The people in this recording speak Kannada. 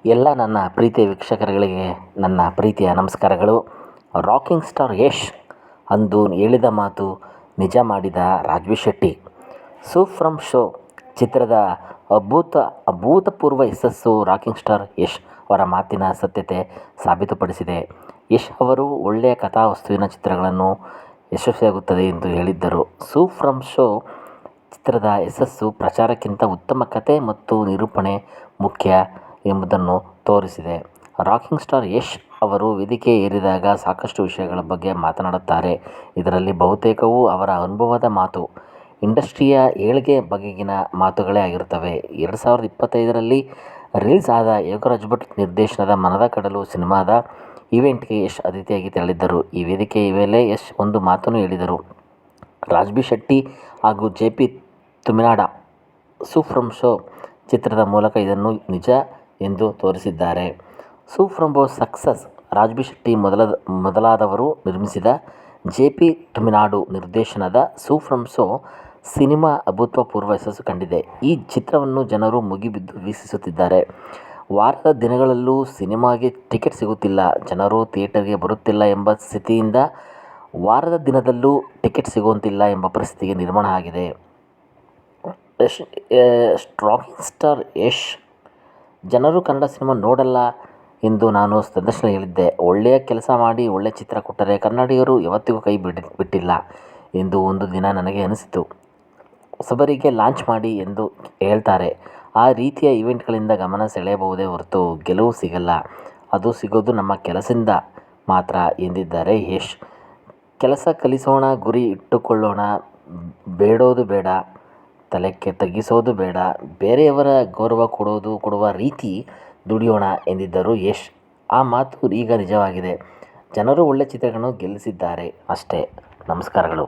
ಎಲ್ಲ ನನ್ನ ಪ್ರೀತಿಯ ವೀಕ್ಷಕರುಗಳಿಗೆ ನನ್ನ ಪ್ರೀತಿಯ ನಮಸ್ಕಾರಗಳು. ರಾಕಿಂಗ್ ಸ್ಟಾರ್ ಯಶ್ ಅಂದು ಹೇಳಿದ ಮಾತು ನಿಜ ಮಾಡಿದ ರಾಜ್ಬಿ ಶೆಟ್ಟಿ. ಸೂ ಫ್ರಮ್ ಶೋ ಚಿತ್ರದ ಅಭೂತಪೂರ್ವ ಯಶಸ್ಸು ರಾಕಿಂಗ್ ಸ್ಟಾರ್ ಯಶ್ ಅವರ ಮಾತಿನ ಸತ್ಯತೆ ಸಾಬೀತುಪಡಿಸಿದೆ. ಯಶ್ ಅವರು ಒಳ್ಳೆಯ ಕಥಾವಸ್ತುವಿನ ಚಿತ್ರಗಳನ್ನು ಯಶಸ್ವಿಯಾಗುತ್ತದೆ ಎಂದು ಹೇಳಿದ್ದರು. ಸೂ ಫ್ರಮ್ ಶೋ ಚಿತ್ರದ ಯಶಸ್ಸು ಪ್ರಚಾರಕ್ಕಿಂತ ಉತ್ತಮ ಕಥೆ ಮತ್ತು ನಿರೂಪಣೆ ಮುಖ್ಯ ಎಂಬುದನ್ನು ತೋರಿಸಿದೆ. ರಾಕಿಂಗ್ ಸ್ಟಾರ್ ಯಶ್ ಅವರು ವೇದಿಕೆ ಏರಿದಾಗ ಸಾಕಷ್ಟು ವಿಷಯಗಳ ಬಗ್ಗೆ ಮಾತನಾಡುತ್ತಾರೆ. ಇದರಲ್ಲಿ ಬಹುತೇಕವು ಅವರ ಅನುಭವದ ಮಾತು, ಇಂಡಸ್ಟ್ರಿಯ ಏಳ್ಗೆ ಬಗೆಗಿನ ಮಾತುಗಳೇ ಆಗಿರುತ್ತವೆ. 2025ರಲ್ಲಿ ರಿಲೀಸ್ ಆದ ಯೋಗರಾಜ್ ಭಟ್ ನಿರ್ದೇಶನದ ಮನದ ಕಡಲು ಸಿನಿಮಾದ ಈವೆಂಟ್ಗೆ ಯಶ್ ಅತಿಥಿಯಾಗಿ ತೆರಳಿದ್ದರು. ಈ ವೇದಿಕೆಯ ವೇಳೆ ಯಶ್ ಒಂದು ಮಾತನ್ನು ಹೇಳಿದರು. ರಾಜ್ಬಿ ಶೆಟ್ಟಿ ಹಾಗೂ ಜೆ.ಪಿ. ತುಮಿನಾಡ ಸೂ ಫ್ರಮ್ ಶೋ ಚಿತ್ರದ ಮೂಲಕ ಇದನ್ನು ನಿಜ ಎಂದು ತೋರಿಸಿದ್ದಾರೆ. ಸೂ from show success Raj B Shetty ಮೊದಲಾದವರು ನಿರ್ಮಿಸಿದ ಜೆ.ಪಿ. ತುಮಿನಾಡು ನಿರ್ದೇಶನದ ಸೂ ಫ್ರಮ್ ಶೋ ಸಿನಿಮಾ ಅಭೂತಪೂರ್ವ ಯಶಸ್ಸು ಕಂಡಿದೆ. ಈ ಚಿತ್ರವನ್ನು ಜನರು ಮುಗಿಬಿದ್ದು ವೀಕ್ಷಿಸುತ್ತಿದ್ದಾರೆ. ವಾರದ ದಿನಗಳಲ್ಲೂ ಸಿನಿಮಾಗೆ ಟಿಕೆಟ್ ಸಿಗುತ್ತಿಲ್ಲ, ಜನರು ಥಿಯೇಟರ್ಗೆ ಬರುತ್ತಿಲ್ಲ ಎಂಬ ಸ್ಥಿತಿಯಿಂದ ವಾರದ ದಿನದಲ್ಲೂ ಟಿಕೆಟ್ ಸಿಗುವಂತಿಲ್ಲ ಎಂಬ ಪರಿಸ್ಥಿತಿ ನಿರ್ಮಾಣ ಆಗಿದೆ. ರಾಕಿಂಗ್ ಸ್ಟಾರ್ ಯಶ್, ಜನರು ಕನ್ನಡ ಸಿನಿಮಾ ನೋಡಲ್ಲ ಎಂದು ನಾನು ಸಂದರ್ಶನದಲ್ಲಿ ಹೇಳಿದ್ದೆ. ಒಳ್ಳೆಯ ಕೆಲಸ ಮಾಡಿ ಒಳ್ಳೆಯ ಚಿತ್ರ ಕೊಟ್ಟರೆ ಕನ್ನಡಿಗರು ಯಾವತ್ತಿಗೂ ಕೈ ಬಿಟ್ಟಿಲ್ಲ ಎಂದು ಒಂದು ದಿನ ನನಗೆ ಅನಿಸಿತು. ಹೊಸಬರಿಗೆ ಲಾಂಚ್ ಮಾಡಿ ಎಂದು ಹೇಳ್ತಾರೆ. ಆ ರೀತಿಯ ಈವೆಂಟ್ಗಳಿಂದ ಗಮನ ಸೆಳೆಯಬಹುದೇ ಹೊರತು ಗೆಲುವು ಸಿಗಲ್ಲ. ಅದು ಸಿಗೋದು ನಮ್ಮ ಕೆಲಸದಿಂದ ಮಾತ್ರ ಎಂದಿದ್ದಾರೆ ಯಶ್. ಕೆಲಸ ಕಲಿಸೋಣ, ಗುರಿ ಇಟ್ಟುಕೊಳ್ಳೋಣ, ಬೇಡೋದು ಬೇಡ, ತಲೆ ತಗ್ಗಿಸೋದು ಬೇಡ, ಬೇರೆಯವರ ಗೌರವ ಕೊಡುವ ರೀತಿ ದುಡಿಯೋಣ ಎಂದಿದ್ದರು ಯಶ್. ಆ ಮಾತು ಈಗ ನಿಜವಾಗಿದೆ. ಜನರು ಒಳ್ಳೆ ಚಿತ್ರಗಳನ್ನು ಗೆಲ್ಲಿಸಿದ್ದಾರೆ ಅಷ್ಟೇ. ನಮಸ್ಕಾರಗಳು.